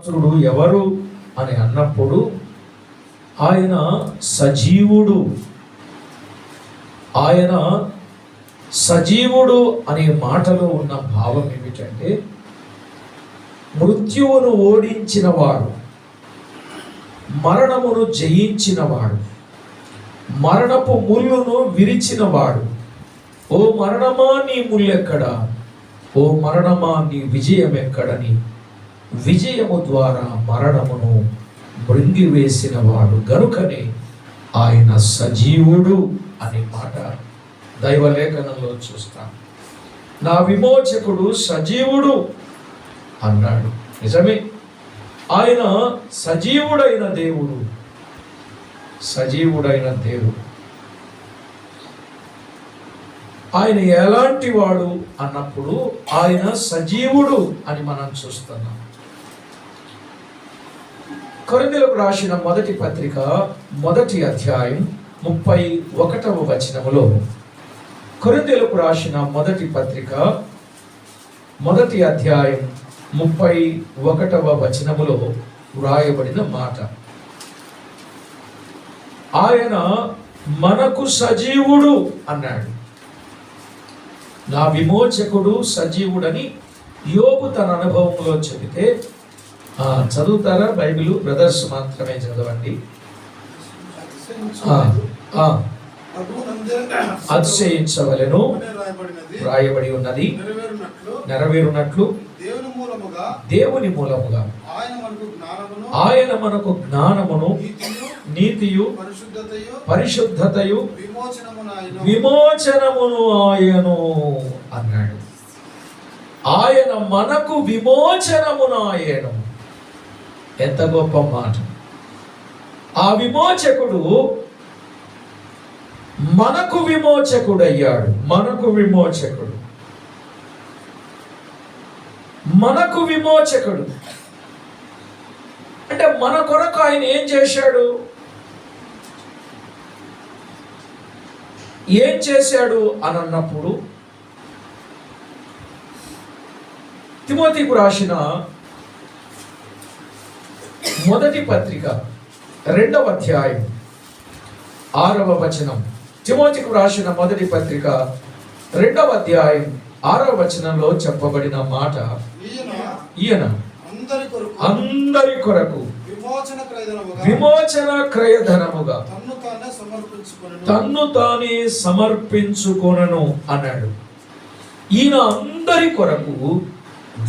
పుత్రుడు ఎవరు అని అన్నప్పుడు ఆయన సజీవుడు. ఆయన సజీవుడు అనే మాటలో ఉన్న భావం ఏమిటంటే మృత్యువును ఓడించినవాడు, మరణమును జయించినవాడు, మరణపు ముళ్ళును విరిచినవాడు. ఓ మరణమా నీ ముల్లెక్కడా, ఓ మరణమా నీ విజయం ఎక్కడని విజయము ద్వారా మరణమును మృంగివేసిన వాడు గనుకనే ఆయన సజీవుడు అనే మాట దైవలేఖనంలో చూస్తాం. నా విమోచకుడు సజీవుడు అన్నాడు. నిజమే, ఆయన సజీవుడైన దేవుడు. సజీవుడైన దేవుడు ఆయన ఎలాంటి వాడు అన్నప్పుడు ఆయన సజీవుడు అని మనం చూస్తున్నాం. కొరింథీయులకు రాసిన మొదటి పత్రిక 1వ అధ్యాయం 31వ వచనములో, కొరింథీయులకు రాసిన మొదటి పత్రిక 1వ అధ్యాయం 31వ వచనములో వ్రాయబడిన మాట, ఆయన మనకు సజీవుడు అన్నాడు. నా విమోచకుడు సజీవుడని యోబు తన అనుభవంలో చెబితే, చదువుతారా బైబిల్? బ్రదర్స్ మాత్రమే చదవండి. అతిశయించవలెను రాయబడి ఉన్నది, నెరవేరునట్లు దేవుని మూలముగా ఆయన మనకు జ్ఞానమును, నీతియు, పరిశుద్ధతయు, విమోచనమును ఆయను అన్నాడు. ఆయన మనకు విమోచనమును ఆయను. ఎంత గొప్ప మాట! ఆ విమోచకుడు మనకు విమోచకుడయ్యాడు. మనకు విమోచకుడు, మనకు విమోచకుడు అంటే మన కొరకు ఆయన ఏం చేశాడు? ఏం చేశాడు అని అన్నప్పుడు, తిమోతికు రాసిన మొదటి పత్రిక 2వ అధ్యాయం 6వ వచనం. తిమోతికు రాసిన మొదటి పత్రిక 2వ అధ్యాయం 6వ వచనంలో చెప్పబడిన మాట, ఈయన అందరి కొరకు విమోచన క్రయధనముగా తన్ను తానే సమర్పించుకొనెను అన్నాడు. ఈయన అందరి కొరకు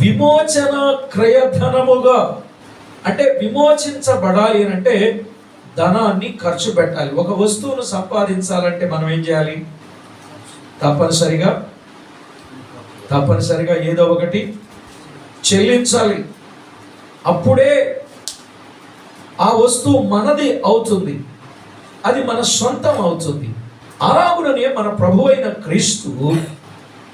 విమోచన క్రయధనముగా, అంటే విమోచించబడాలి అంటే ధనాన్ని ఖర్చు పెట్టాలి. ఒక వస్తువును సంపాదించాలంటే మనం ఏం చేయాలి? తప్పనిసరిగా ఏదో ఒకటి చెల్లించాలి. అప్పుడే ఆ వస్తువు మనది అవుతుంది, అది మన సొంతం అవుతుంది. అలాగుననే మన ప్రభువైన క్రీస్తు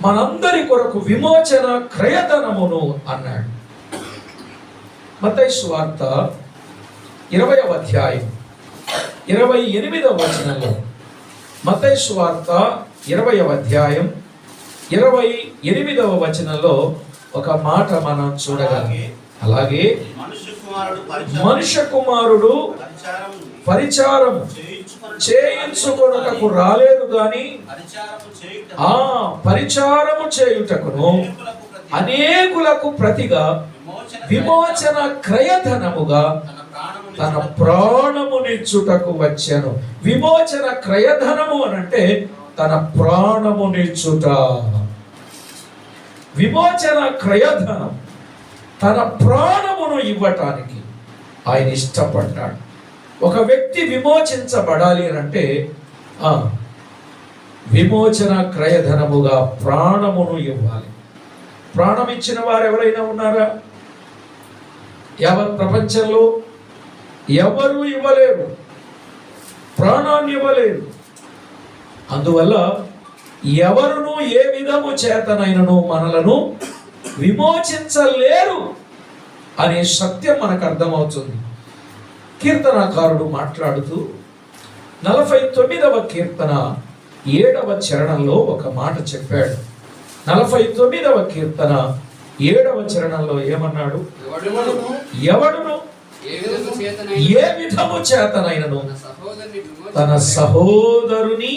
మనందరి కొరకు విమోచన క్రయధనమును అన్నాడు. మత్తయి సువార్త 20వ అధ్యాయం 28వ వచనంలో, మత్తయి సువార్త 20వ అధ్యాయం 28వ వచనంలో ఒక మాట మనం చూడగలం. అలాగే మనుష్య కుమారుడు పరిచారం చేయించుకొనుటకు రాలేదు గాని పరిచారము చేయుటకును అనేకులకు ప్రతిగా విమోచన క్రయధనముగా తన ప్రాణమునిచ్చుటకు వచ్చెను. విమోచన క్రయధనము అనంటే తన ప్రాణమునిచ్చుట. విమోచన క్రయధనం, తన ప్రాణమును ఇవ్వటానికి ఆయన ఇష్టపడ్డాడు. ఒక వ్యక్తి విమోచించబడాలి అంటే విమోచన క్రయధనముగా ప్రాణమును ఇవ్వాలి. ప్రాణం ఇచ్చిన వారు ఎవరైనా ఉన్నారా? యావత్ ప్రపంచంలో ఎవరు ఇవ్వలేరు, ప్రాణాన్ని ఇవ్వలేరు. అందువల్ల ఎవరును ఏ విధము చేతనైనను మనలను విమోచించలేరు అనే సత్యం మనకు అర్థమవుతుంది. కీర్తనాకారుడు మాట్లాడుతూ 49వ కీర్తన 7వ చరణంలో ఒక మాట చెప్పాడు. 49వ కీర్తన 7వ చరణంలో ఏమన్నాడు? ఎవడును ఏ విధము చేతనైనను తన సహోదరుని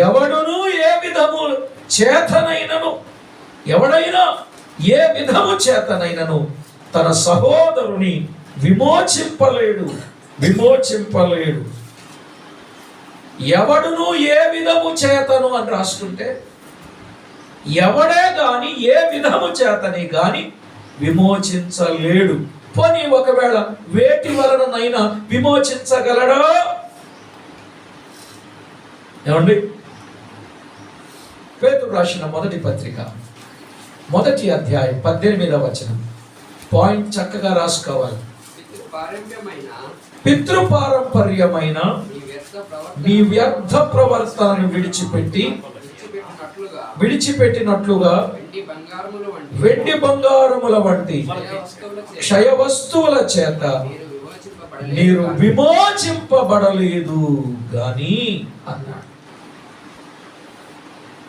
ఎవడును ఏ విధము చేతనైనను, ఎవడైనా ఏ విధము చేతనైనను తన సహోదరుని విమోచింపలేడు. ఎవడును ఏ విధము చేతను అని రాసుకుంటే ఎవడే గాని ఏ విధము చేతని గాని విమోచించలేడు. పోనీ ఒకవేళ వేటి వలననైనా విమోచించగలడా? ఏమండి, పేతురు రాసిన మొదటి పత్రిక 1వ అధ్యాయం 18వ వచనం పాయింట్ చక్కగా రాసుకోవాలి. పితృపారంపర్యమైన నీ వ్యర్థ ప్రవర్తనను విడిచిపెట్టినట్లుగా వెండి బంగారముల వంటి క్షయ వస్తువుల చేత మీరు విమోచింపబడలేదు గాని అన్నాడు.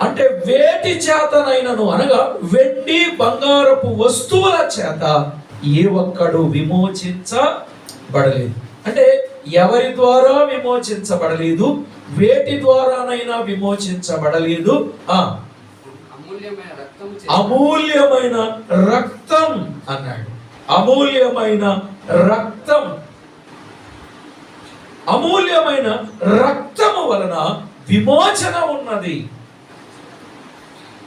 అంటే వేటి చేతనైనను అనగా వెండి బంగారపు వస్తువుల చేత ఏ ఒక్కడు విమోచించబడలేదు. అంటే ఎవరి ద్వారా విమోచించబడలేదు, వేటి ద్వారానైనా విమోచించబడలేదు. అమూల్యమైన రక్తం అన్నాడు. అమూల్యమైన రక్తం, అమూల్యమైన రక్తము వలన విమోచన ఉన్నది.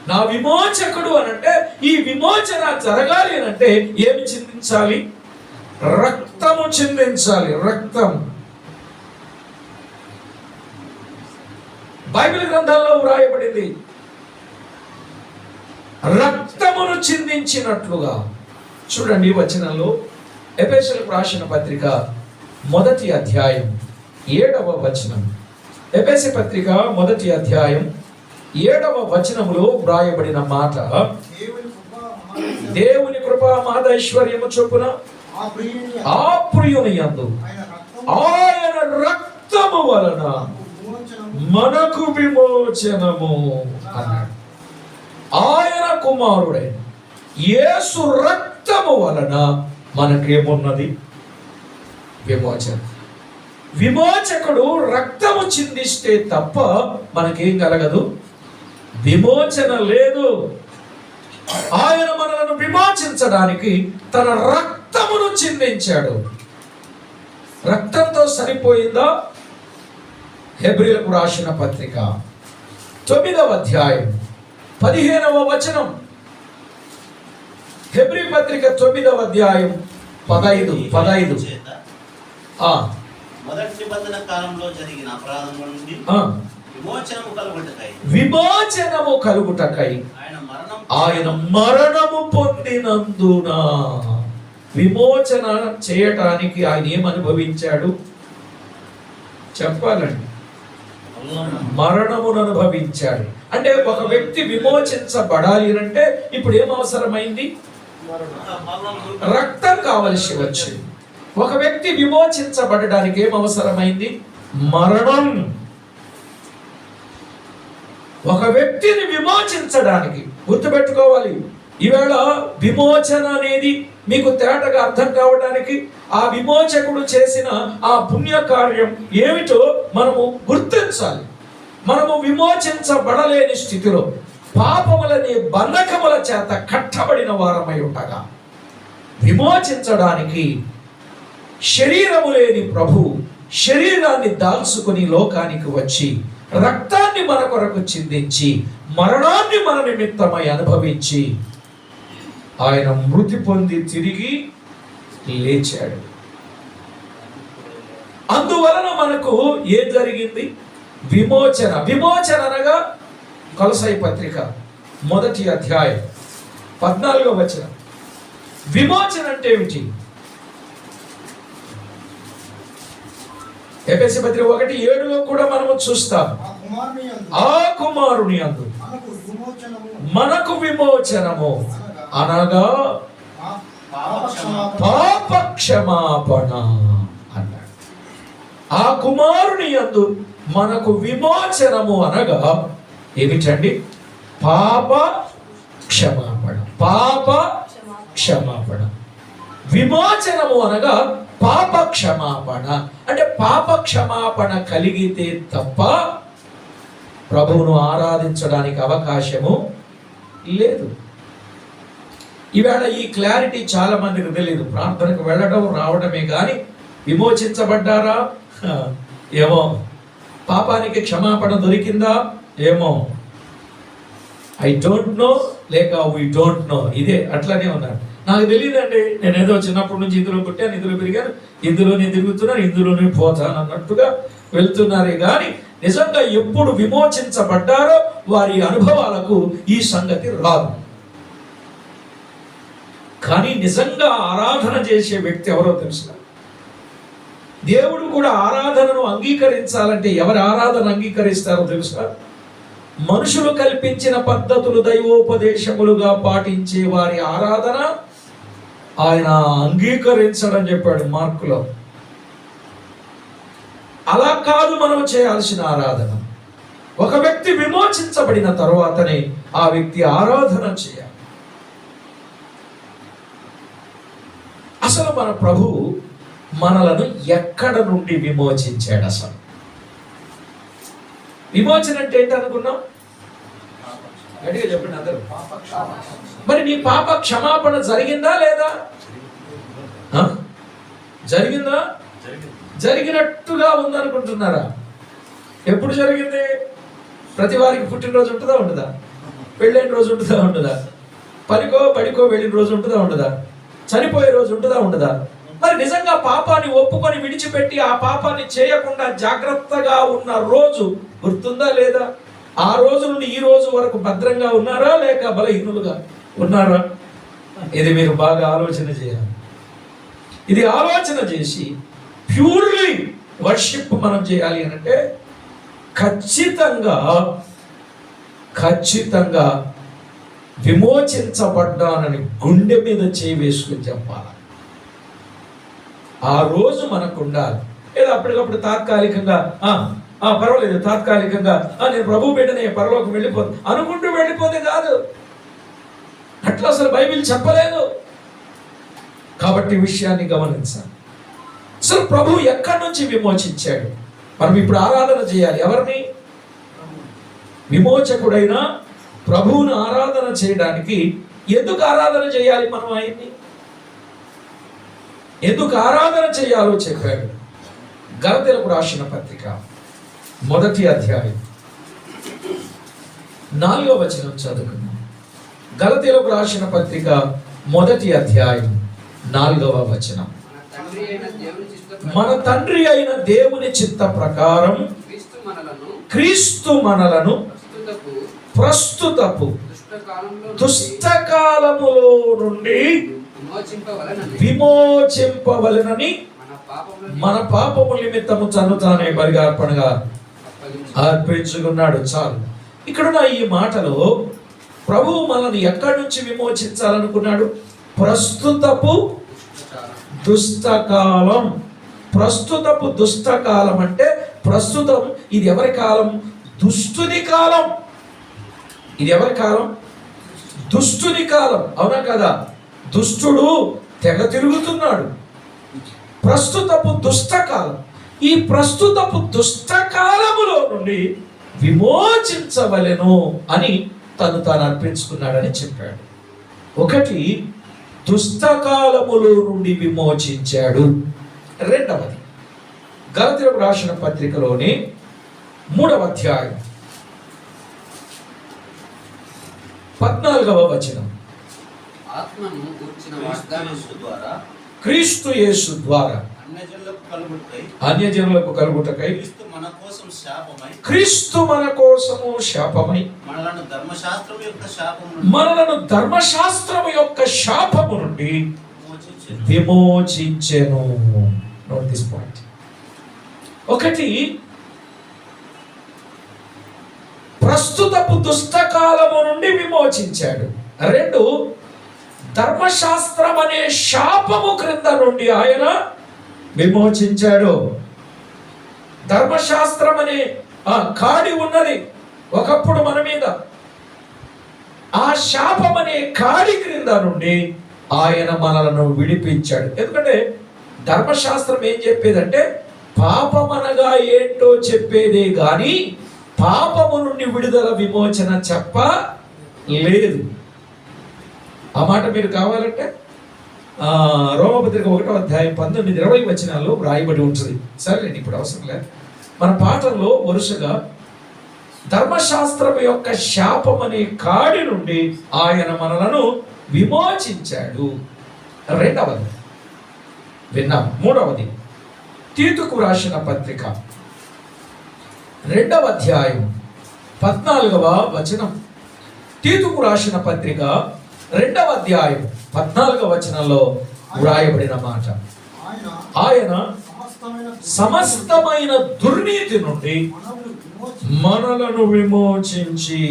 నా విమోచకుడు అనంటే ఈ విమోచన జరగాలి అనంటే ఏమి చిందించాలి? రక్తము చిందించాలి. రక్తం బైబిల్ గ్రంథాల్లో వ్రాయబడింది, రక్తమును చిందించినట్లుగా. చూడండి వచనంలో, ఎఫెసీయులకు రాసిన పత్రిక 1వ అధ్యాయం 7వ వచనం. ఎఫెసీ పత్రిక 1వ అధ్యాయం 7వ వచనములో వ్రాయబడిన మాట, దేవుని కృపా మహదైశ్వర్యము చొప్పున ఆ ప్రియుని యందు ఆయన రక్తము వలన మనకు విమోచనము అన్నాడు. ఆయన కుమారుడైన యేసు రక్తము వలన మనకేమున్నది? విమోచన. విమోచకుడు రక్తము చిందిస్తే తప్ప మనకేం కలగదు, విమోచన లేదు. ఆయన మనలను విమోచించడానికి తన రక్తమును చిందించాడు. రక్తంతో సరిపోయిందా? హెబ్రీయులకు రాసిన పత్రిక 9వ అధ్యాయం 15వ వచనం. హెబ్రీ పత్రిక 9వ అధ్యాయం 15. మొదటి నిబంధన కాలంలో జరిగిన అపరాధముల నుండి విమోచనము కలుగుటకై ఆయన మరణము పొందినందున, విమోచన చేయటానికి ఆయన ఏమనుభవించాడు చెప్పాలండి? మరణమును అనుభవించాడు. అంటే ఒక వ్యక్తి విమోచించబడాలి అంటే ఇప్పుడు ఏం అవసరమైంది? రక్తం కావలసి వచ్చింది. ఒక వ్యక్తి విమోచించబడడానికి ఏం అవసరమైంది? మరణం. ఒక వ్యక్తిని విమోచించడానికి గుర్తుపెట్టుకోవాలి. ఈవేళ విమోచన అనేది మీకు తేటగా అర్థం కావడానికి ఆ విమోచకుడు చేసిన ఆ పుణ్యకార్యం ఏమిటో మనము గుర్తించాలి. మనము విమోచించబడలేని స్థితిలో పాపములని బంధకముల చేత కట్టబడిన వారమై ఉండగా విమోచించడానికి శరీరము లేని ప్రభు శరీరాన్ని దాల్చుకుని లోకానికి వచ్చి రక్తాన్ని మన కొరకు చిందించి మరణాన్ని మన నిమిత్తమై అనుభవించి ఆయన మృతి పొంది తిరిగి లేచాడు. అందువలన మనకు ఏం జరిగింది? విమోచన. విమోచన అనగా కొలసై పత్రిక 1వ అధ్యాయం 14వ వచనం. విమోచన అంటే ఏమిటి? ఎఫెసీ పత్రిక 1:7లో కూడా మనము చూస్తాం. ఆ కుమారుని యందు మనకు విమోచనము అనగా పాప క్షమాపణ అన్నాడు. ఆ కుమారుని యందు మనకు విమోచనము అనగా ఏమిటండి? పాప క్షమాపణ. పాప క్షమాపణ. విమోచనము అనగా పాప క్షమాపణ. అంటే పాప క్షమాపణ కలిగితే తప్ప ప్రభువును ఆరాధించడానికి అవకాశము లేదు. ఈవేళ ఈ క్లారిటీ చాలా మందికి తెలియదు. ప్రార్థనకు వెళ్ళడం రావడమే కానీ విమోచించబడ్డారా ఏమో, పాపానికి క్షమాపణ దొరికిందా ఏమో, ఐ డోంట్ నో లేక వీ డోంట్ నో, ఇదే అట్లనే ఉన్నారు. నాకు తెలియదండి, నేను ఏదో చిన్నప్పటి నుంచి ఇందులో పుట్టాను, ఇందులో పెరిగాను, ఇందులోనే తిరుగుతున్నాను, ఇందులోనే పోతాను అన్నట్టుగా వెళ్తున్నారే కానీ నిజంగా ఎప్పుడు విమోచించబడ్డారో వారి అనుభవాలకు ఈ సంగతి రాదు. కానీ నిజంగా ఆరాధన చేసే వ్యక్తి ఎవరో తెలుసు. దేవుడు కూడా ఆరాధనను అంగీకరించాలంటే ఎవరి ఆరాధన అంగీకరిస్తారో తెలుసా? మనుషులు కల్పించిన పద్ధతులు దైవోపదేశములుగా పాటించే వారి ఆరాధన ఆయన అంగీకరించడం చెప్పాడు మార్కులో. అలా కాదు మనం చేయాల్సిన ఆరాధన. ఒక వ్యక్తి విమోచించబడిన తరువాతనే ఆ వ్యక్తి ఆరాధన చేయాలి. అసలు మన ప్రభువు మనలను ఎక్కడ నుండి విమోచించాడు? అసలు విమోచన అంటే ఏంటి అనుకున్నాం? గట్టిగా చెప్పండి అందరూ. మరి నీ పాప క్షమాపణ జరిగిందా లేదా? జరిగిందా? జరిగినట్టుగా ఉందనుకుంటున్నారా? ఎప్పుడు జరిగింది? ప్రతి వారికి పుట్టినరోజు ఉంటుందా ఉండదా? పెళ్ళైన రోజు ఉంటుందా ఉండదా? పనికో బడికో వెళ్ళిన రోజు ఉంటుందా ఉండదా? చనిపోయే రోజు ఉంటుందా ఉండదా? మరి నిజంగా పాపాన్ని ఒప్పుకొని విడిచిపెట్టి ఆ పాపాన్ని చేయకుండా జాగ్రత్తగా ఉన్న రోజు గుర్తుందా లేదా? ఆ రోజు నుండి ఈ రోజు వరకు భద్రంగా ఉన్నారా లేక బలహీనులుగా ఉన్నారా? ఇది మీరు బాగా ఆలోచన చేయాలి. ఇది ఆలోచన చేసి ప్యూర్లీ వర్షిప్ మనం చేయాలి అంటే ఖచ్చితంగా విమోచించబడ్డానని గుండె మీద చేయి వేసుకుని చెప్పాలి. ఆ రోజు మనకు ఉండాలి. ఏదో అప్పటికప్పుడు తాత్కాలికంగా పర్వాలేదు, తాత్కాలికంగా నేను ప్రభు బిడ్డనే పరలోకం వెళ్ళిపోదు అనుకుంటూ వెళ్ళిపోతే కాదు. అట్లా అసలు బైబిల్ చెప్పలేదు. కాబట్టి విషయాన్ని గమనించాలి. అసలు ప్రభు ఎక్కడి నుంచి విమోచించాడు? మనం ఇప్పుడు ఆరాధన చేయాలి. ఎవరిని? విమోచకుడైన ప్రభువును ఆరాధన చేయడానికి ఎందుకు ఆరాధన చేయాలి? మనం ఆయన్ని ఎందుకు ఆరాధన చేయాలో చెప్పాడు. గలతీయులకు రాసిన పత్రిక 1వ అధ్యాయం 4వ వచనం చదువుకుందాం. గలతీయులకు రాసిన పత్రిక 1వ అధ్యాయం 4వ వచనం. మన తండ్రి అయిన దేవుని చిత్త ప్రకారం క్రీస్తు మనలను ప్రస్తుతపు దుష్టకాలములో నుండి విమోచింపవలెనని మన పాపము నిమిత్తము తను తానే బలిగా అర్పణగా అర్పించుకున్నాడు. చాలు. ఇక్కడున్న ఈ మాటలో ప్రభువు మనల్ని ఎక్కడి నుంచి విమోచించాలనుకున్నాడు? ప్రస్తుతపు దుష్టకాలం. ప్రస్తుతపు దుష్టకాలం అంటే ప్రస్తుతం ఇది ఎవరి కాలం? దుష్టుని కాలం. ఇది ఎవరి కాలం? దుష్టుని కాలం. అవునా కదా? దుష్టుడు తెగ తిరుగుతున్నాడు. ప్రస్తుతపు దుష్టకాలం. ఈ ప్రస్తుతపు దుష్టకాలములో నుండి విమోచించవలెను అని తను తాను అర్పించుకున్నాడని చెప్పాడు. ఒకటి, దుష్టకాలములో నుండి విమోచించాడు. రెండవది, గలతీయులకు రాసిన పత్రికలోని 3వ అధ్యాయం 14వ వచనం. క్రీస్తు యేసు ద్వారా అన్యజనులకు కలుగుటకై క్రీస్తు మన కోసము శాపమై మనలను ధర్మశాస్త్రము యొక్క శాపము నుండి విమోచించెను. Note this point. ఒకటి, ప్రస్తుతపు దుష్టకాలము నుండి విమోచించాడు. రెండు, ధర్మశాస్త్రం అనే శాపము క్రింద నుండి ఆయన విమోచించాడు. ధర్మశాస్త్రం అనే కాడి ఉన్నది ఒకప్పుడు మన మీద. ఆ శాపం అనే కాడి క్రింద నుండి ఆయన మనలను విడిపించాడు. ఎందుకంటే ధర్మశాస్త్రం ఏం చెప్పేదంటే పాపమనగా ఏంటో చెప్పేదే గాని పాపము నుండి విడుదల విమోచన చెప్ప లేదు. ఆ మాట మీరు కావాలంటే రోమపత్రిక 1వ అధ్యాయం 19-20 వచనాల్లో రాయబడి ఉంటుంది. సరేలేండి, ఇప్పుడు అవసరం లేదు. మన పాఠంలో వరుసగా ధర్మశాస్త్రం యొక్క శాపం అనే కాడి నుండి ఆయన మనలను విమోచించాడు. రెండవది విన్నాం. మూడవది తీతుకు రాసిన పత్రిక 2వ అధ్యాయం 14వ వచనం. తీతుకు రాసిన పత్రిక 2వ అధ్యాయం 14వ వచనంలో వ్రాయబడిన మాట, ఆయన సమస్తమైన దుర్నీతి నుండి మనలను విమోచించి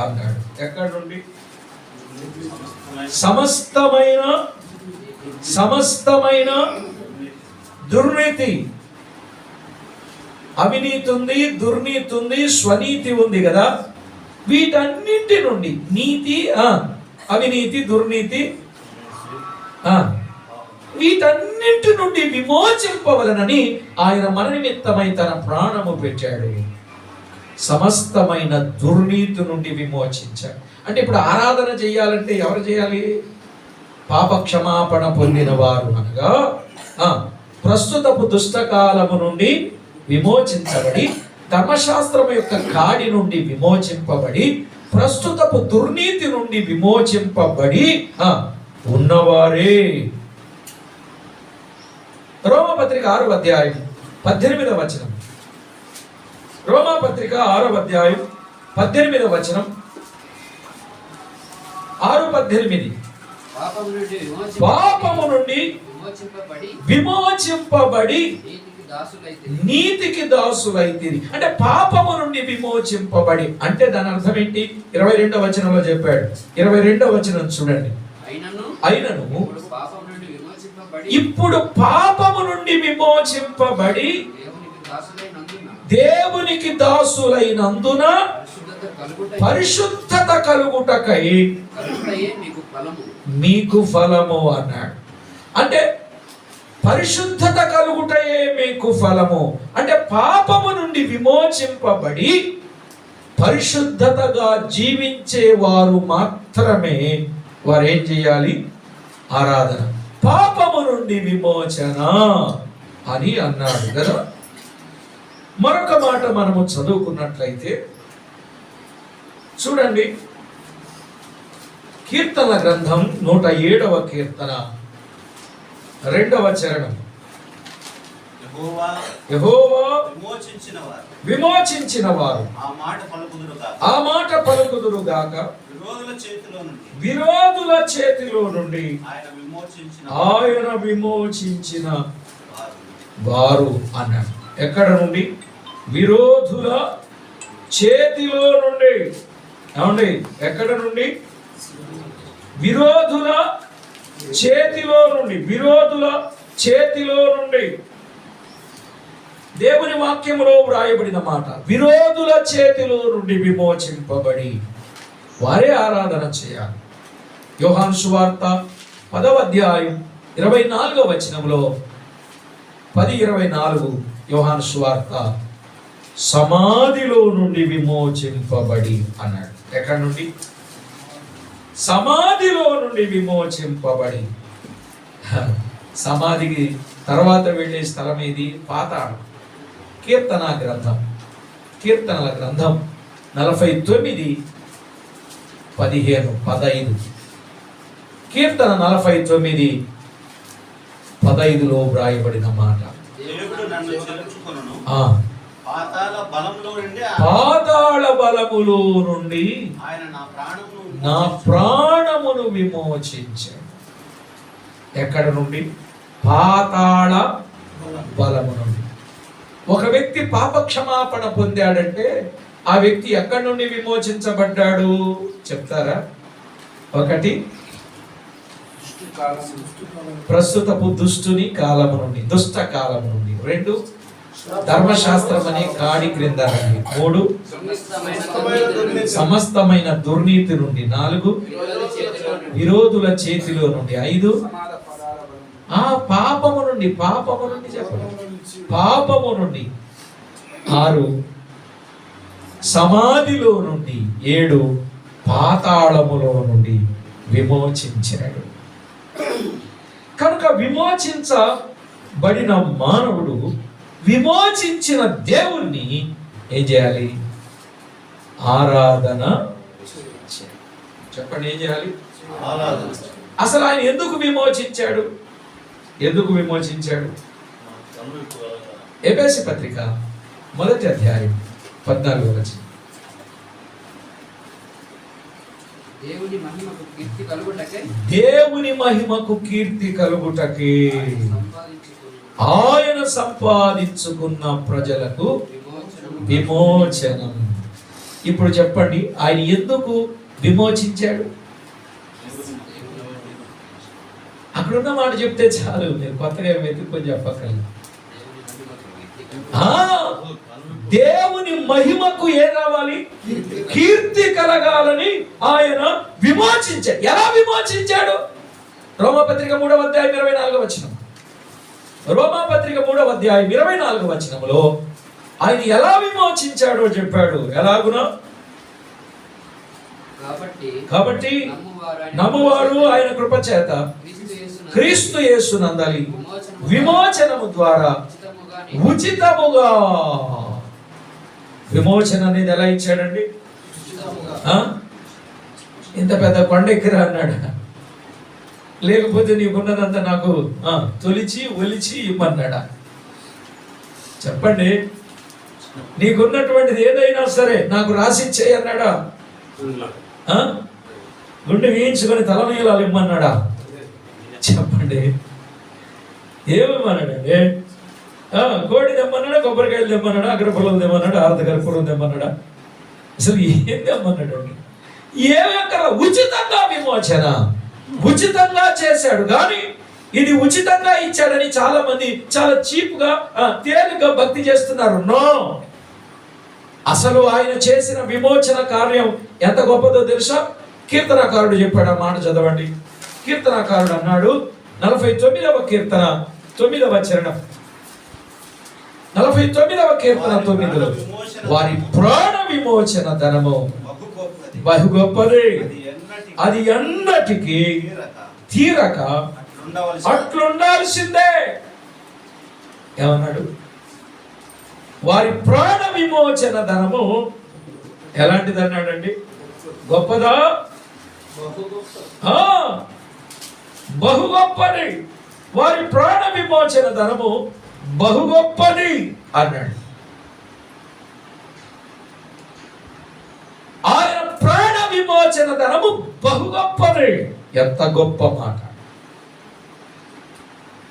అన్నాడు. ఎక్కడ నుండి? సమస్తమైన దుర్నీతి. అవినీతి ఉంది, దుర్నీతి ఉంది, స్వనీతి ఉంది కదా. వీటన్నింటి నుండి నీతి, అవినీతి, దుర్నీతి, వీటన్నింటి నుండి విమోచింపవలనని ఆయన మన నిమిత్తమై తన ప్రాణము పెట్టాడు. సమస్తమైన దుర్నీతి నుండి విమోచించాడు. అంటే ఇప్పుడు ఆరాధన చేయాలంటే ఎవరు చేయాలి? పాప క్షమాపణ పొందిన వారు, అనగా ప్రస్తుతపు దుష్టకాలము నుండి విమోచించబడి, ధర్మశాస్త్రం యొక్క కాడి నుండి విమోచింపబడి, ప్రస్తుతపు దుర్నీతి నుండి విమోచింపబడి ఉన్నవారే. రోమపత్రిక 6వ అధ్యాయం 18వ వచనం. రోమపత్రిక 6వ అధ్యాయం 18వ వచనం. 6:18 పాపము నుండి విమోచింపబడి నీతికి దాసులైతిరి. అంటే పాపము నుండి విమోచింపబడి అంటే దాని అర్థం ఏంటి? 22వ వచనంలో చెప్పాడు. 22వ వచనం చూడండి. అయినను ఇప్పుడు పాపము నుండి విమోచింపబడి దేవునికి దాసులైనందున పరిశుద్ధత కలుగుటకై మీకు ఫలము అన్నాడు. అంటే పరిశుద్ధత కలుగుటయే మీకు ఫలము అంటే పాపము నుండి విమోచింపబడి పరిశుద్ధతగా జీవించే వారు మాత్రమే వారు ఏం చేయాలి? ఆరాధన. పాపము నుండి విమోచన అని అన్నాడు కదా. మరొక మాట మనము చదువుకున్నట్లయితే చూడండి, కీర్తన గ్రంథం 107వ కీర్తన 2వ చరణం. యెహోవా విమోచించిన వారు ఆ మాట పలుకుదురుగాక, విరోధుల చేతిలో నుండి ఆయన విమోచించిన వారు అన్నాడు. ఎక్కడ నుండి? విరోధుల చేతిలో నుండి. ఏమండి? ఎక్కడ నుండి? విరోధుల చేతిలో నుండి. విరోధుల చేతిలో నుండి. దేవుని వాక్యములో వ్రాయబడిన మాట, విరోధుల చేతిలో నుండి విమోచింపబడి వారే ఆరాధన చేయాలి. యోహాను సువార్త 10వ అధ్యాయం 24వ వచనంలో 10:24 యోహాను సువార్త సమాధిలో నుండి విమోచింపబడి అన్నాడు. ఎక్కడ నుండి? సమాధిలో నుండి విమోచింపబడి. సమాధికి తర్వాత వెళ్ళే స్థలం ఏది? పాతాళం. కీర్తన గ్రంథం, కీర్తనల గ్రంథం 49:15 కీర్తన 49:15లో వ్రాయబడిన మాట, పాతాళ బలములో నుండి నా ప్రాణమును విమోచించాడు. ఎక్కడ నుండి? పాతాళ బలము నుండి. ఒక వ్యక్తి పాప క్షమాపణ పొందాడంటే ఆ వ్యక్తి ఎక్కడి నుండి విమోచించబడ్డాడు చెప్తారా? 1 ప్రస్తుతపు దుష్టుని కాలము నుండి, దుష్ట కాలము నుండి. 2 ధర్మశాస్త్రం అనే కాడి క్రింద నుండి. 3 సమస్తమైన దుర్నీతి నుండి. 4 విరోధుల చేతిలో నుండి. 5 పాపము నుండి చెప్పండి, పాపము నుండి. 6 సమాధిలో నుండి. 7 పాతాళములో నుండి విమోచించాడు. కనుక విమోచించబడిన మానవుడు విమోచించిన దేవుణ్ణి ఏం చేయాలి? ఆరాధన. చెప్పండి, ఏం చేయాలి? ఆరాధన. అసలు ఆయన ఎందుకు విమోచించాడు? ఎఫెసీ పత్రిక 1వ అధ్యాయం 14వ వచనం. దేవుని మహిమకు కీర్తి కలుగుటకే ఆయన సంపాదించుకున్న ప్రజలకు విమోచనం. ఇప్పుడు చెప్పండి, ఆయన ఎందుకు విమోచించాడు? అక్కడున్న మాట చెప్తే చాలు, మీరు కొత్తగా వెతుక్కొని చెప్పక్కర్లేదు. దేవుని మహిమకు ఏం రావాలి? కీర్తి కలగాలని ఆయన విమోచించాడు. ఎలా విమోచించాడు? రోమాపత్రిక 3వ అధ్యాయం 24వ వచనం. రోమాపత్రిక 3వ అధ్యాయం 24వ వచనంలో ఆయన ఎలా విమోచించాడో చెప్పాడు. ఎలాగునా? కాబట్టి నమ్మువారు ఆయన కృప చేత క్రీస్తు యేసునందలి విమోచనము ద్వారా ఉచితముగా. విమోచన అనేది ఎలా ఇచ్చాడండి? ఇంత పెద్ద కొండ ఎక్కిరా అన్నాడు, లేకపోతే నీకున్నదంతా నాకు తొలిచి ఒలిచి ఇమ్మన్నాడా? చెప్పండి, నీకున్నటువంటిది ఏదైనా సరే నాకు రాసిచ్చేయి అన్నాడా? గుండె వేయించుకొని తలనీలాలు ఇమ్మన్నాడా? చెప్పండి, ఏమిమ్మన్నాడండి? కోడి తెమ్మన్నాడా? కొబ్బరికాయలు తెమ్మన్నాడా? అగ్రపుల్లలు తెమ్మన్నాడా? అర్ధగరపురం తెమ్మన్నాడా? అసలు ఏం తెమ్మన్నాడు అండి? ఏమక్కడ ఉచితంగా విమోచన ఉచితంగా చేశాడు. కానీ ఇది ఉచితంగా ఇచ్చాడని చాలా మంది చాలా చీప్ గా తేలిగ్గా భక్తి చేస్తున్నారు. నో, అసలు ఆయన చేసిన విమోచన కార్యం ఎంత గొప్పదో తెలుసా? కీర్తనకారుడు చెప్పాడు. ఆ మాట చదవండి. కీర్తనకారుడు అన్నాడు, 49వ కీర్తన 9వ చరణం. 49వ కీర్తన 9లో వారి ప్రాణ విమోచన ధనము బహు గొప్పది, అది ఎన్నటికి తీరక అట్లుండాల్సిందే. ఏమన్నాడు? వారి ప్రాణ విమోచన ధనము ఎలాంటిది అన్నాడండి? గొప్పదా? బహు గొప్పది. వారి ప్రాణ విమోచన ధనము బహు గొప్పది అన్నాడు. ఆయన ప్రాణ విమోచన ధనము బహు గొప్పది. ఎంత గొప్ప మాట!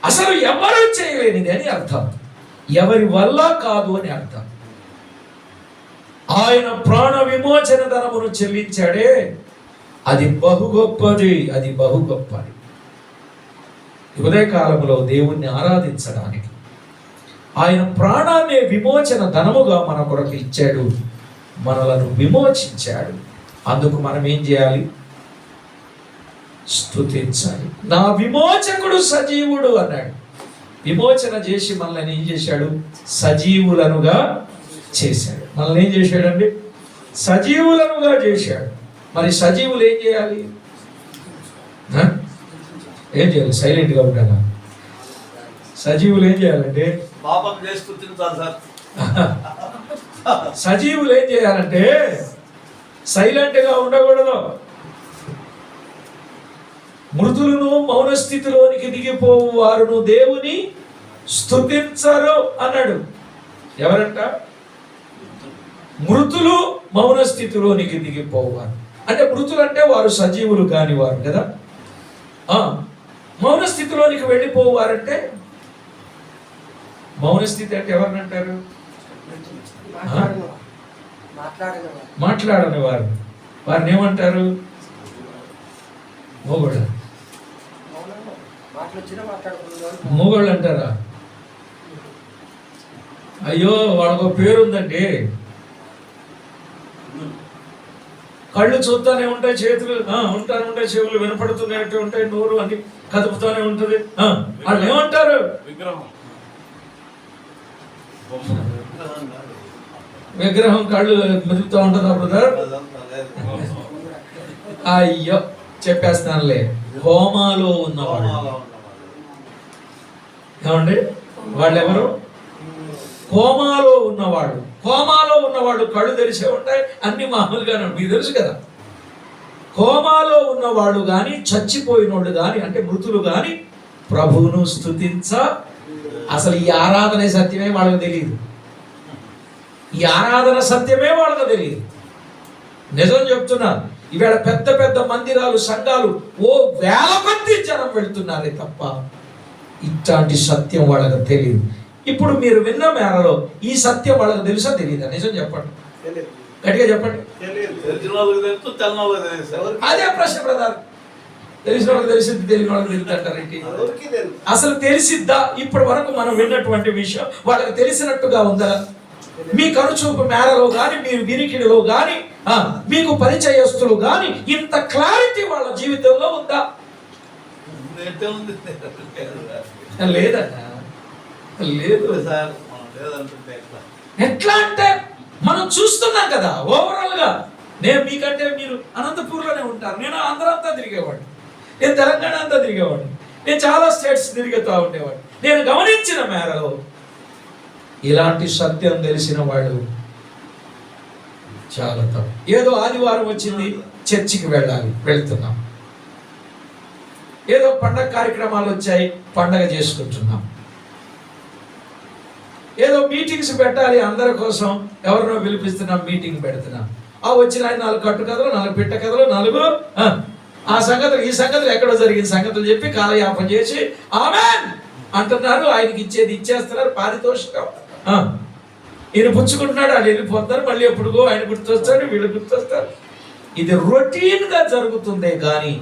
అసలు ఎవరు చేయలేనిది అని అర్థం, ఎవరి వల్ల కాదు అని అర్థం. ఆయన ప్రాణ విమోచన ధనమును చెల్లించాడే, అది బహు గొప్పది, అది బహు గొప్పది. ఉదయకాలంలో దేవుణ్ణి ఆరాధించడానికి ఆయన ప్రాణాన్ని విమోచన ధనముగా మన కొరకు ఇచ్చాడు, మనలను విమోచించాడు. అందుకు మనం ఏం చేయాలి? స్తుతించాలి. నా విమోచకుడు సజీవుడు అన్నాడు. విమోచన చేసి మనల్ని ఏం చేశాడు? సజీవులనుగా చేశాడు. మనల్ని ఏం చేశాడండి? సజీవులనుగా చేశాడు. మరి సజీవులు ఏం చేయాలి? ఏం చేయాలి? సైలెంట్గా ఉండాలా? సజీవులు ఏం చేయాలంటే సజీవులు ఏం చేయాలంటే సైలెంట్గా ఉండకూడదు. మృతులను మౌన స్థితిలోనికి దిగిపోవు వారును దేవుని స్తుతించరు అన్నాడు. ఎవరంట? మృతులు మౌన స్థితిలోనికి దిగిపోవారు. అంటే మృతులు అంటే వారు సజీవులు కాని వారు కదా. మౌన స్థితిలోనికి వెళ్ళిపోవారంటే, మౌన స్థితి అంటే ఎవరిని అంటారు? మాట్లాడని వారు. వారిని ఏమంటారు? మూగోళ్ళు. మూగోళ్ళు అంటారా? అయ్యో, వాళ్ళకు పేరు ఉందండి, కళ్ళు చూస్తూనే ఉంటాయి, చేతులు ఉంటానే ఉంటాయి, చెవులు వినపడుతూనే ఉంటాయి, నోరు అన్ని కదుపుతూనే ఉంటుంది. వాళ్ళు ఏమంటారు? విగ్రహం కళ్ళు మెదుపుతూ ఉంటుందా బ్రదర్? అయ్యో చెప్పేస్తానులే. హోమాలో ఉన్నవాడు ఏమండి? వాళ్ళెవరు? కోమాలో ఉన్నవాడు. కోమాలో ఉన్నవాడు కళ్ళు తెరిచే ఉంటాయి, అన్ని మామూలుగానే మీకు తెలుసు కదా. కోమాలో ఉన్నవాడు గాని, చచ్చిపోయినోడు గాని, అంటే మృతులు గాని ప్రభువును స్తుతించ. అసలు ఈ ఆరాధన సత్యమే వాళ్ళకి తెలియదు. ఈ ఆరాధన సత్యమే వాళ్ళకి తెలియదు. నిజం చెప్తున్నారు. ఇవాళ పెద్ద పెద్ద మందిరాలు, సంఘాలు ఓ వేల మంది జనం వెళ్తున్నారే తప్ప ఇట్లాంటి సత్యం వాళ్ళకి తెలియదు. ఇప్పుడు మీరు విన్న మేరలో ఈ సత్యం వాళ్ళకి తెలుసా తెలియదా? నిజం చెప్పండి, గట్టిగా చెప్పండి. అదే ప్రశ్న ప్రధాన. తెలిసిన వాళ్ళకి తెలిసింది, తెలియని వాళ్ళకి తెలియదు అంటారేంటి? అసలు తెలిసిద్దా? ఇప్పటి వరకు మనం విన్నటువంటి విషయం వాళ్ళకి తెలిసినట్టుగా ఉందా? మీ కనుచూపు మేరలో గాని, మీరు వినికిడిలో గాని, మీకు పరిచయస్తులు గాని ఇంత క్లారిటీ వాళ్ళ జీవితంలో ఉందా? లేదన్నా, లేదు. ఎట్లా అంటే మనం చూస్తున్నాం కదా ఓవరాల్ గా. నేను మీకంటే మీరు అనంతపూర్లోనే ఉంటారు, నేను ఆంధ్ర అంతా తిరిగేవాడిని, నేను తెలంగాణ అంతా తిరిగేవాడిని, నేను చాలా స్టేట్స్ తిరుగుతూ ఉండేవాడిని. నేను గమనించిన మేరలో ఇలాంటి సత్యం తెలిసిన వాళ్ళు చాలా తక్కువ. ఏదో ఆదివారం వచ్చింది, చర్చికి వెళ్తున్నాం. ఏదో పండగ కార్యక్రమాలు వచ్చాయి, పండగ చేసుకుంటున్నాం. ఏదో మీటింగ్స్ పెట్టాలి అందరి కోసం, ఎవరినో పిలిపిస్తున్నాం, మీటింగ్ పెడుతున్నాం. వచ్చిన 4 కట్టు కథలు, 4 పిట్ట కథలు, 4 ఆ సంగతులు ఈ సంగతులు ఎక్కడో జరిగిన సంగతులు చెప్పి కాలయాపన చేసి ఆమేన్ అంటున్నారు. ఆయనకి ఇచ్చేది ఇచ్చేస్తున్నారు, పారితోషికం. ఈయన పుచ్చుకుంటున్నాడు, వాళ్ళు వెళ్ళిపోతున్నారు. మళ్ళీ ఎప్పుడుగో ఆయన గుర్తొస్తాడు, వీళ్ళు గుర్తొస్తారు. ఇది రొటీన్ గా జరుగుతుందే గాని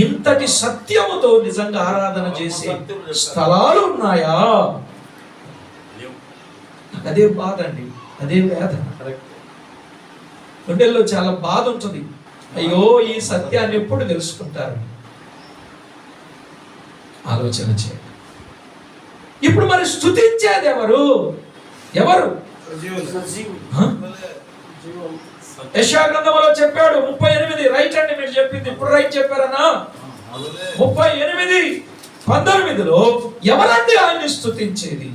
ఇంతటి సత్యముతో నిజంగా ఆరాధన చేసే స్థలాలు ఉన్నాయా? అదే బాధ అండి, అదే వేదన. గుండెల్లో చాలా బాధ ఉంటుంది. అయ్యో ఈ సత్యాన్ని ఎప్పుడు తెలుసుకుంటారు? ఆలోచన చేయండి. ఇప్పుడు మరి స్తుతించేది ఎవరు? యెషయా గ్రంథంలో చెప్పాడు 38. రైట్ అండి, మీరు చెప్పింది ఇప్పుడు రైట్ చెప్పారన్నా. 38:19లో ఎవరండి ఆయన్ని స్తుతించేది?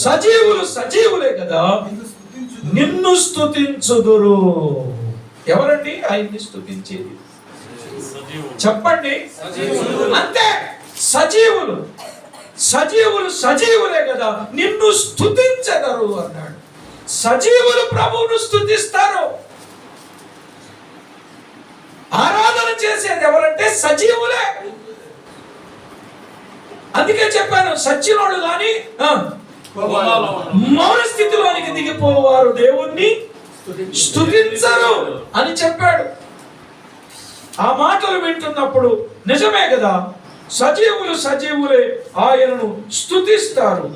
సజీవులే కదా, నిన్ను స్తుతించుదురు. ఎవరండి ఆయన్ని స్తుతించేది? చెప్పండి. అంతే, సజీవులే కదా నిన్ను స్తుతించెదరు అన్నాడు. సజీవులు ప్రభువును స్తుతిస్తారు. ఆరాధన చేసేది ఎవరంటే సజీవులే. అందుకే చెప్పాను, సచ్చినోడు గాని మౌన స్థితిలోనికి దిగిపోవారు దేవుణ్ణి స్తుతించరు అని చెప్పాడు. ఆ మాటలు వింటున్నప్పుడు నిజమే కదా, సజీవులే ఆయనను స్తుతిస్తారు.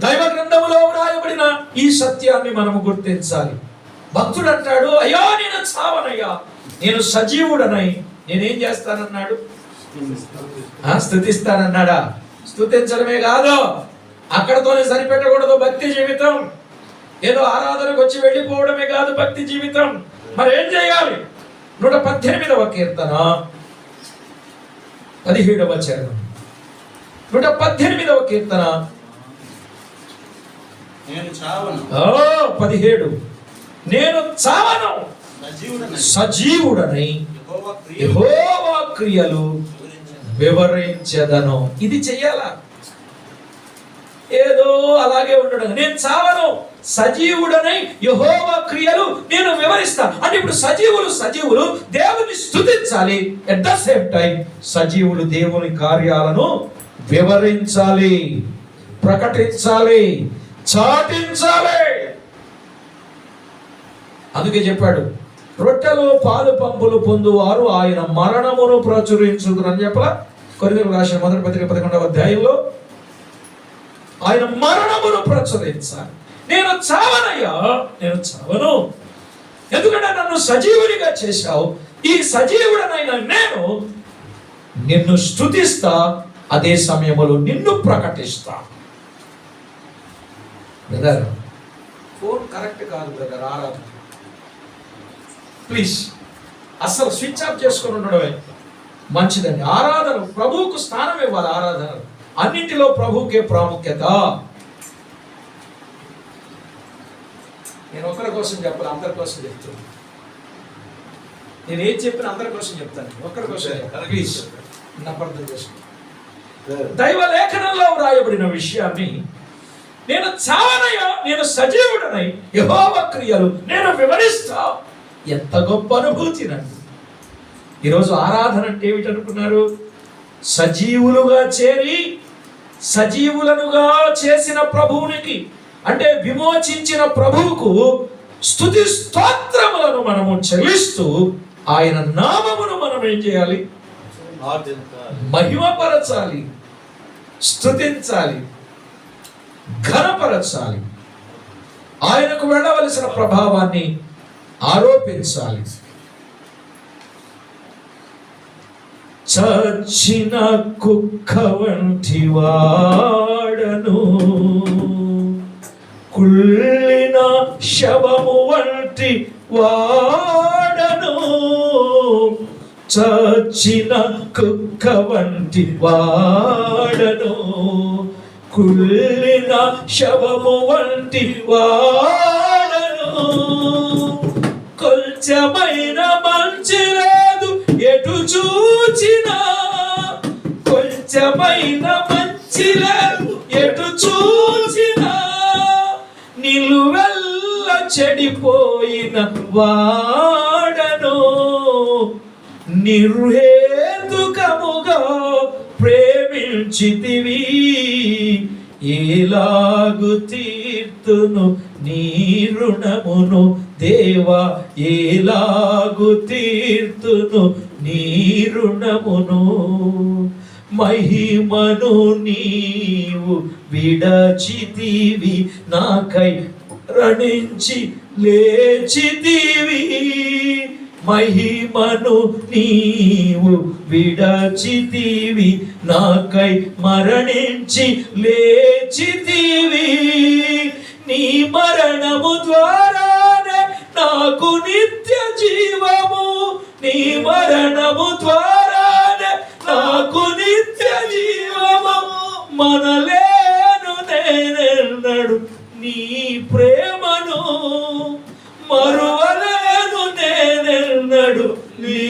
దైవ గ్రంథములో వ్రాయబడిన ఈ సత్యాన్ని మనము గుర్తించాలి. భక్తుడు అంటాడు, అయ్యా నేను చావనయ్యా, నేను సజీవుడనై నేనేం చేస్తానన్నాడు? స్తుతిస్తానన్నాడా? స్తుతించడమే కాదు, అక్కడతోనే సరిపెట్టకూడదు భక్తి జీవితం. ఏదో ఆరాధనకు వచ్చి వెళ్ళిపోవడమే కాదు భక్తి జీవితం. మరి ఏం చేయాలి? 118వ కీర్తన 17వ చరణం. 118వ కీర్తన 17. నేను చావను, సజీవుడనై యెహోవా క్రియలు వివరించెదను. ఇది చెయ్యాలా? ఏదో అలాగే ఉండడం. నేను చావను, సజీవుడనై యెహోవా క్రియలు నేను వివరిస్తాను. అంటే ఇప్పుడు సజీవులు దేవుని స్తుతించాలి, ఎట్ ద సేమ్ టైం సజీవులు దేవుని కార్యాలను వివరించాలి, ప్రకటించాలి, చాటించాలి. అందుకే చెప్పాడు, రొట్టెలో పాలు పంపులు పొందువారు ఆయన మరణమును ప్రచురించుదురు అని చెప్పలా? కొరింథీయులకు రాసిన మొదటి పత్రిక 11వ అధ్యాయంలో ఆయన మరణమును ప్రచురించాలి. నేను చావనయ్యా, నేను చావను. ఎందుకంటే నన్ను సజీవునిగా చేశావు. ఈ సజీవుడనైన నేను నిన్ను స్తుతిస్తా, అదే సమయంలో నిన్ను ప్రకటిస్తా. బ్రదర్, ఫోన్ కరెక్ట్ కాదు బ్రదర్. ఆరాధన ప్లీజ్ అస్సలు స్విచ్ ఆఫ్ చేసుకొని ఉండడమే మంచిదండి. ఆరాధన ప్రభువుకు స్థానం ఇవ్వాలి. ఆరాధన అన్నింటిలో ప్రభువుకే ప్రాముఖ్యత. నేను ఒకరి కోసం చెప్పాలి, అందరి కోసం చెప్తాను. నేను ఏది చెప్పిన అందరి కోసం చెప్తాను, ఒక్కరి కోసం చెప్తాను. ప్లీజ్ అర్థం చేసుకో. దైవ లేఖనంలో వ్రాయబడిన విషయాన్ని నేను చావనయ్యా, నేను సజీవుడనై యెహోవా క్రియలు నేను వివరిస్తా. ఎంత గొప్ప అనుభూతి నండి. ఈరోజు ఆరాధన అంటే ఏమిటనుకున్నారు? సజీవులుగా చేరి సజీవులనుగా చేసిన ప్రభువునికి, అంటే విమోచించిన ప్రభువుకు స్తుతి స్తోత్రములను మనము చెల్లిస్తూ ఆయన నామమును మనం ఏం చేయాలి? మహిమపరచాలి, స్తుతించాలి, ఘనపరచాలి. ఆయనకు వెళ్ళవలసిన ప్రభావాన్ని ఆరోపించాలి. చచ్చిన కుక్క వంటి వాడను, కుళ్ళిన శవము వంటి వాడను, చచ్చిన కుక్క వంటి వాడను, కుళ్ళిన శవము వంటి వాడను. కొంచెమైన మంచి లేదు ఎటు చూచినా, కొంచెమైన మంచి లేదు ఎటు చూచినా, నిలువెల్ల చెడిపోయిన వాడను, నిర్హేతుకముగా ప్రేమించితివి, ఎలాగు తీర్తును నీ రుణమును దేవా, ఎలాగు తీర్తును నీ రుణమును. మహిమను నీవు విడచితివి, నాకై రణించి లేచితివి. మహిమను నీవు విడచితివి, నాకై మరణించి లేచితివి. నీ మరణము ద్వారానే నాకు నిత్య జీవము, నీ మరణము ద్వారానే నాకు నిత్య జీవము. మనలేను నేనెన్నడు నీ ప్రేమను, మరువలేను నేనెన్నడు నీ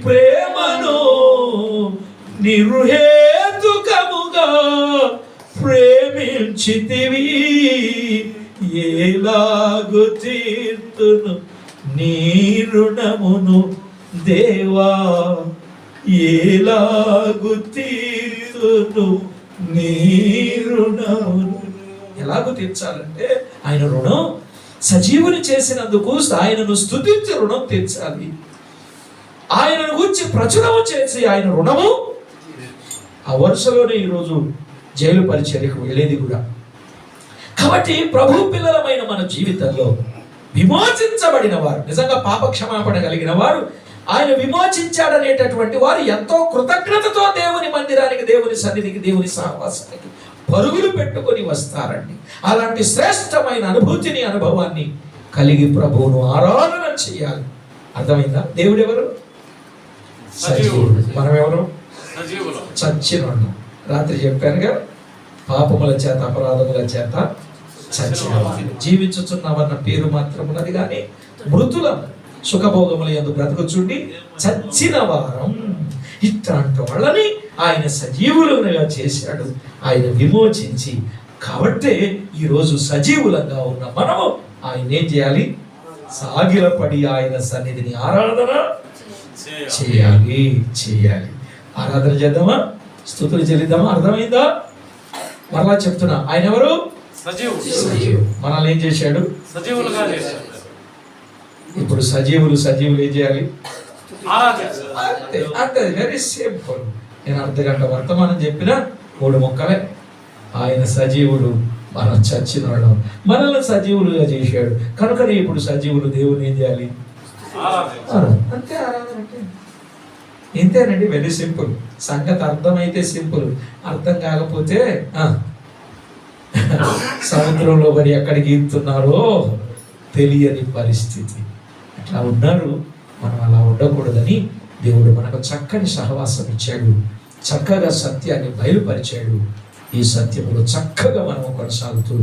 ప్రేమను. నిర్హేతుకముగా ప్రేమించితివి, ఎలాగు తీర్తును నీ రుణమును దేవా, ఎలాగు తీర్తును నీ రుణమును. ఎలాగూ తీర్చాలంటే ఆయన రుణం సజీవుని చేసినందుకు ఆయనను స్తుతించి రుణం తీర్చాలి. ఆయనను గురించి ప్రచురము చేసి ఆయన రుణము. ఆ వరుసలోనే ఈరోజు జైలు పరిచర్యకు వెళ్ళేది కూడా. కాబట్టి ప్రభు పిల్లలమైన మన జీవితంలో విమోచించబడిన వారు, నిజంగా పాప క్షమాపణ కలిగిన వారు, ఆయన విమోచించాడనేటటువంటి వారు ఎంతో కృతజ్ఞతతో దేవుని మందిరానికి, దేవుని సన్నిధికి, దేవుని సహవాసానికి పరుగులు పెట్టుకొని వస్తారండి. అలాంటి శ్రేష్టమైన అనుభూతిని, అనుభవాన్ని కలిగి ప్రభువును ఆరాధన చేయాలి. అర్థమైందా? దేవుడు ఎవరు? సజీవుడు. మనం ఎవరు? చచ్చిన వాళ్ళం. రాత్రి చెప్పానుగా, పాపముల చేత అపరాధముల చేత చచ్చిన వాళ్ళు. జీవించుచున్నామన్న పేరు మాత్రం ఉన్నది కానీ మృతులం, సుఖభోగముల యందు బ్రతుకుచుండి చచ్చిన వారం. ఇట్లాంటి వాళ్ళని ఆయన సజీవులుగా చేశాడు, ఆయన విమోచించి. కాబట్టే ఈరోజు సజీవులంగా ఉన్న మనము ఆయన ఏం చేయాలి? సాగిలపడి ఆయన సన్నిధిని ఆరాధన చేయాలి. ఆరాధన చేద్దామా? స్తుతులు చెల్లిద్దామా? అర్థమైందా? మరలా చెప్తున్నా, ఆయన ఎవరు? సజీవుడు. మనల్ని ఏం చేశాడు? సజీవులుగా చేశాడు. ఇప్పుడు సజీవులు ఏం చేయాలి? అంతే, వెరీ సింపుల్. నేను అర్ధగంట వర్తమానం చెప్పిన 3 ముక్కలే. ఆయన సజీవుడు, మనం చచ్చిన వాళ్ళం. మనల్ని సజీవులుగా చేశాడు కనుకనే ఇప్పుడు సజీవులు దేవుని ఏం చేయాలి? అంతే. ఆరాధన అంటే ఇంతేనండి. Very simple. సంగతి అర్థమైతే సింపుల్, అర్థం కాకపోతే సముద్రంలో పడి ఎక్కడికి ఈదుతున్నారో తెలియని పరిస్థితి. అట్లా ఉన్నారు. మనం అలా ఉండకూడదని దేవుడు మనకు చక్కని సహవాసం ఇచ్చాడు, చక్కగా సత్యాన్ని బయలుపరిచాడు. ఈ సత్యములో చక్కగా మనం కొనసాగుతూ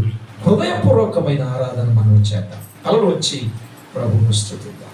హృదయపూర్వకమైన ఆరాధన మనం చేద్దాం. అలా వచ్చి ప్రభువును స్తుతిద్దాం.